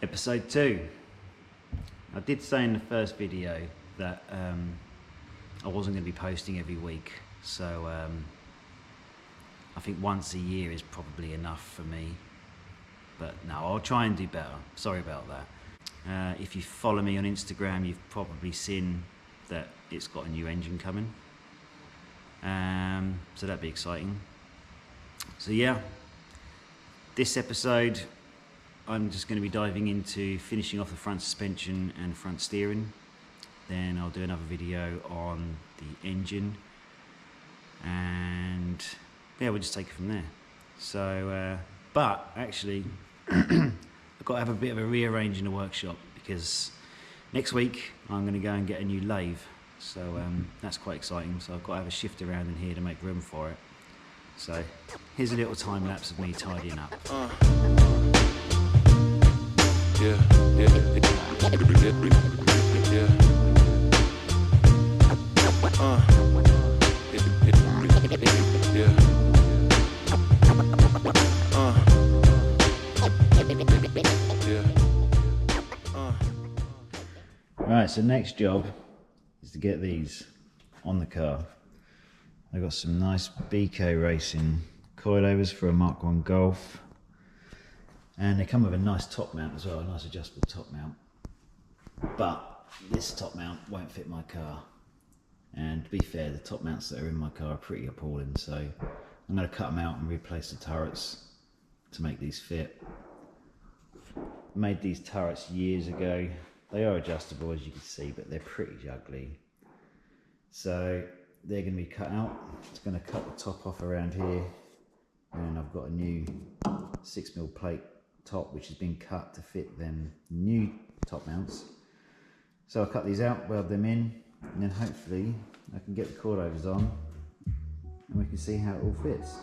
Episode 2. I did say in the first video that I wasn't going to be posting every week, so I think once a year is probably enough for me, but no, I'll try and do better. Sorry about that. If you follow me on Instagram, you've probably seen that it's got a new engine coming, so that'd be exciting. So yeah, this episode I'm just going to be diving into finishing off the front suspension and front steering. Then I'll do another video on the engine, and yeah, we'll just take it from there. So, but actually, I've got to have a bit of a rearrange in the workshop because next week I'm going to go and get a new lathe. So that's quite exciting. So I've got to have a shift around in here to make room for it. So here's a little time lapse of me tidying up. Right, so next job is to get these on the car. I've got some nice BK Racing coilovers for a Mark 1 Golf. And they come with a nice top mount as well, a nice adjustable top mount. But this top mount won't fit my car. And to be fair, the top mounts that are in my car are pretty appalling, so I'm going to cut them out and replace the turrets to make these fit. I made these turrets years ago. They are adjustable, as you can see, but they're pretty ugly. So they're going to be cut out. It's going to cut the top off around here, and I've got a new 6mm plate top which has been cut to fit them new top mounts. So I'll cut these out, weld them in, and then hopefully I can get the coilovers on and we can see how it all fits.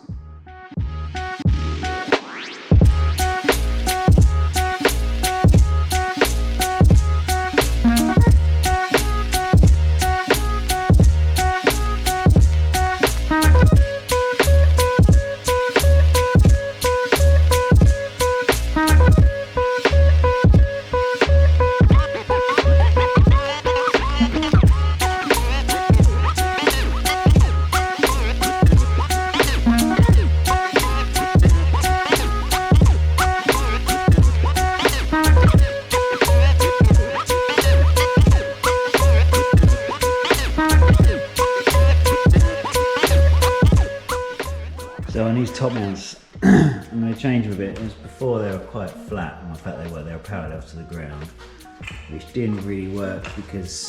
So on these top mounts, I'm going to change them a bit. As before they were quite flat, and in fact they were parallel to the ground, which didn't really work because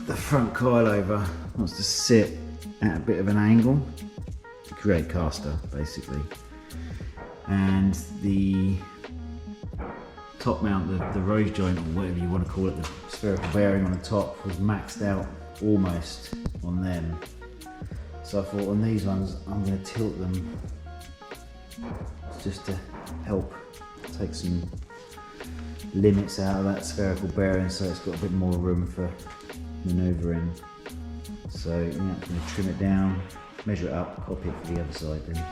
the front coilover wants to sit at a bit of an angle to create caster basically. And the top mount, the rose joint or whatever you want to call it, the spherical bearing on the top was maxed out almost on them. So I thought on these ones, I'm going to tilt them just to help take some limits out of that spherical bearing, so it's got a bit more room for manoeuvring. So yeah, I'm going to trim it down, measure it up, copy it for the other side then.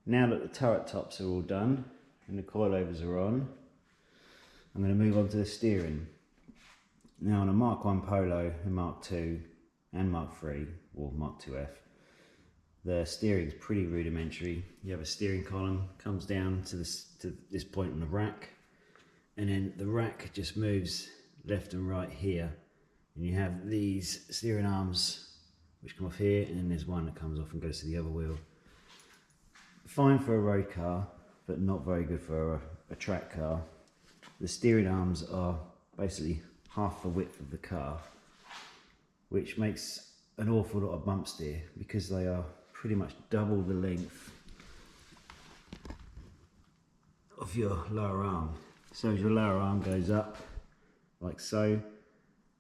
Now that the turret tops are all done and the coilovers are on, I'm going to move on to the steering. Now on a Mark 1 Polo, a Mark 2 and Mark 3, or Mark 2F, the steering is pretty rudimentary. You have a steering column, comes down to this point on the rack, and then the rack just moves left and right here, and you have these steering arms which come off here, and then there's one that comes off and goes to the other wheel. Fine for a road car, but not very good for a track car. The steering arms are basically half the width of the car, which makes an awful lot of bump steer because they are pretty much double the length of your lower arm. So as your lower arm goes up, like so,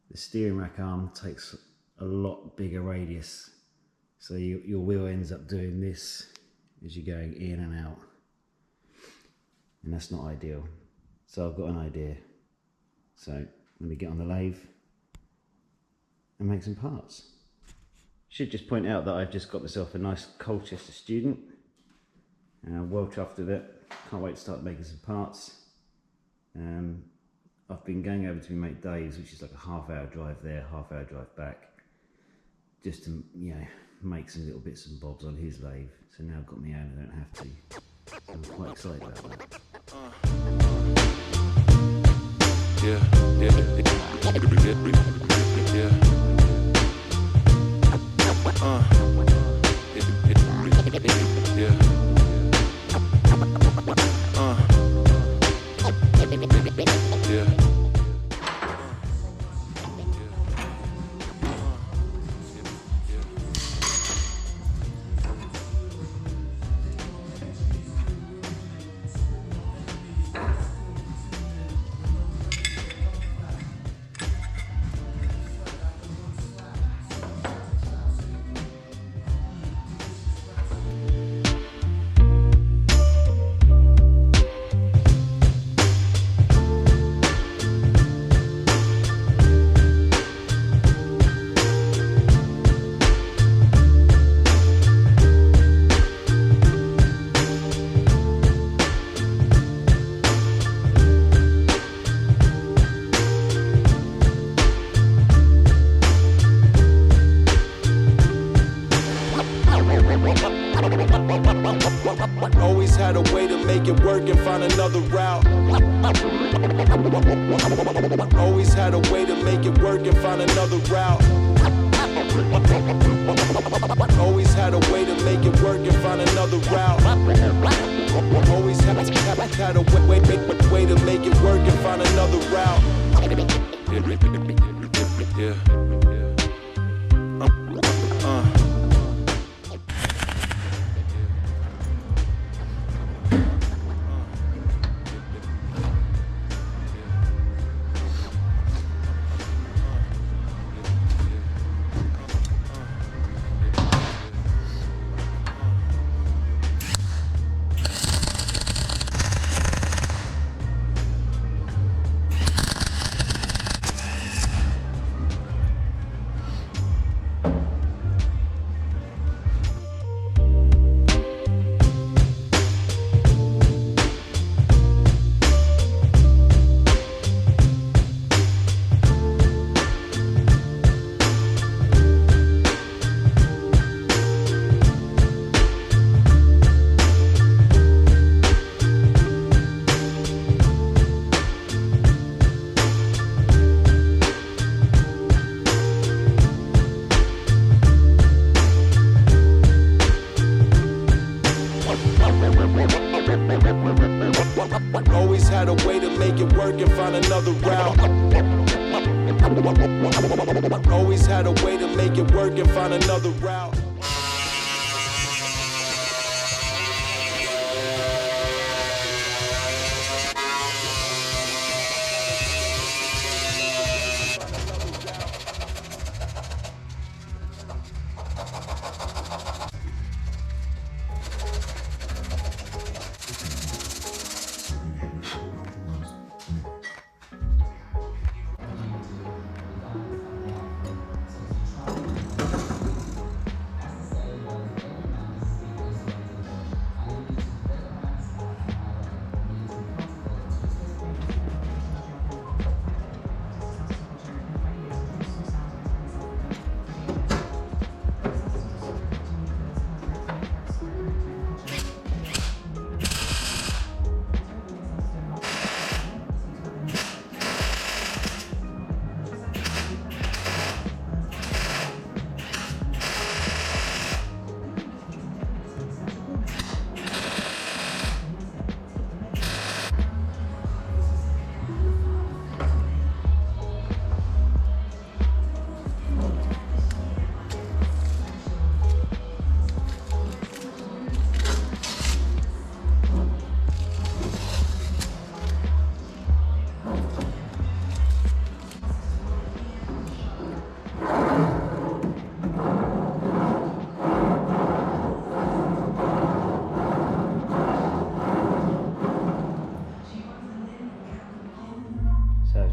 the steering rack arm takes a lot bigger radius. So your wheel ends up doing this as you're going in and out, and that's not ideal. So I've got an idea. So let me get on the lathe and make some parts. Should just point out that I've just got myself a nice Colchester Student, and I'm well chuffed with it. Can't wait to start making some parts. I've been going over to my mate Dave's, which is like a half-hour drive there, half-hour drive back, just to, you know, make some little bits and bobs on his lathe. So now I've got my own, I don't have to. So I'm quite excited about that. Always had a way to make it work and find another route. Always had a way to make it work and find another route. Always had a way to make it work and find another route. Always had a way to make it work and find another route. Yeah. Always had a way to make it work and find another route. Always had a way to make it work and find another route.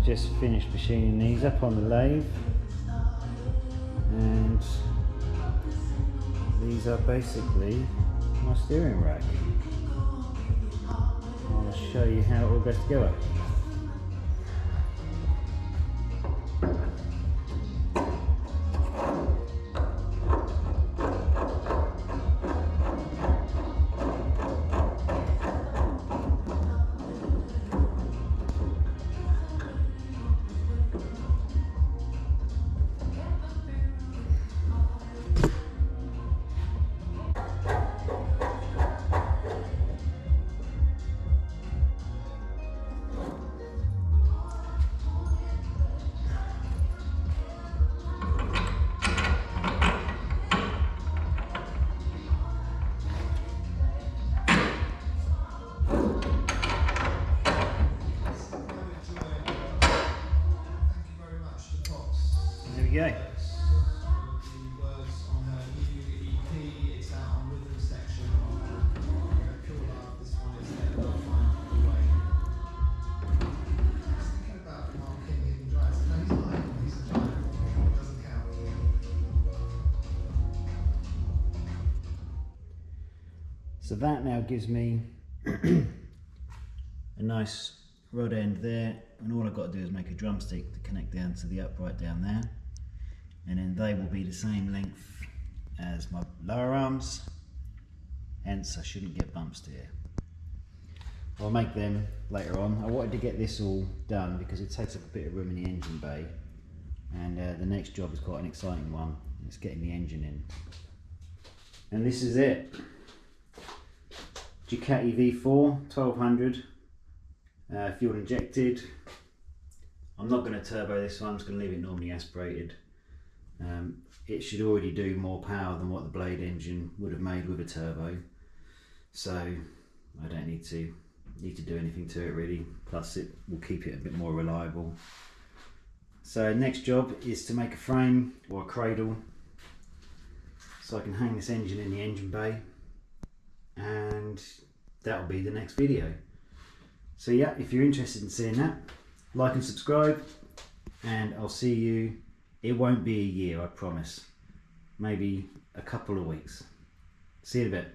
just finished machining these up on the lathe, and these are basically my steering rack. I'll show you how it all goes together. There we go. So that now gives me a nice rod end there, and all I've got to do is make a drumstick to connect down to the upright down there, and then they will be the same length as my lower arms, hence I shouldn't get bumps here. I'll make them later on. I wanted to get this all done because it takes up a bit of room in the engine bay, and the next job is quite an exciting one. It's getting the engine in. And this is it. Ducati V4 1200, fuel injected. I'm not going to turbo this one, I'm just going to leave it normally aspirated. It should already do more power than what the Blade engine would have made with a turbo, so I don't need to do anything to it really, plus it will keep it a bit more reliable. So next job is to make a frame or a cradle so I can hang this engine in the engine bay, and that'll be the next video. So yeah, if you're interested in seeing that, like and subscribe, and I'll see you. It won't be a year, I promise. Maybe a couple of weeks. See you in a bit.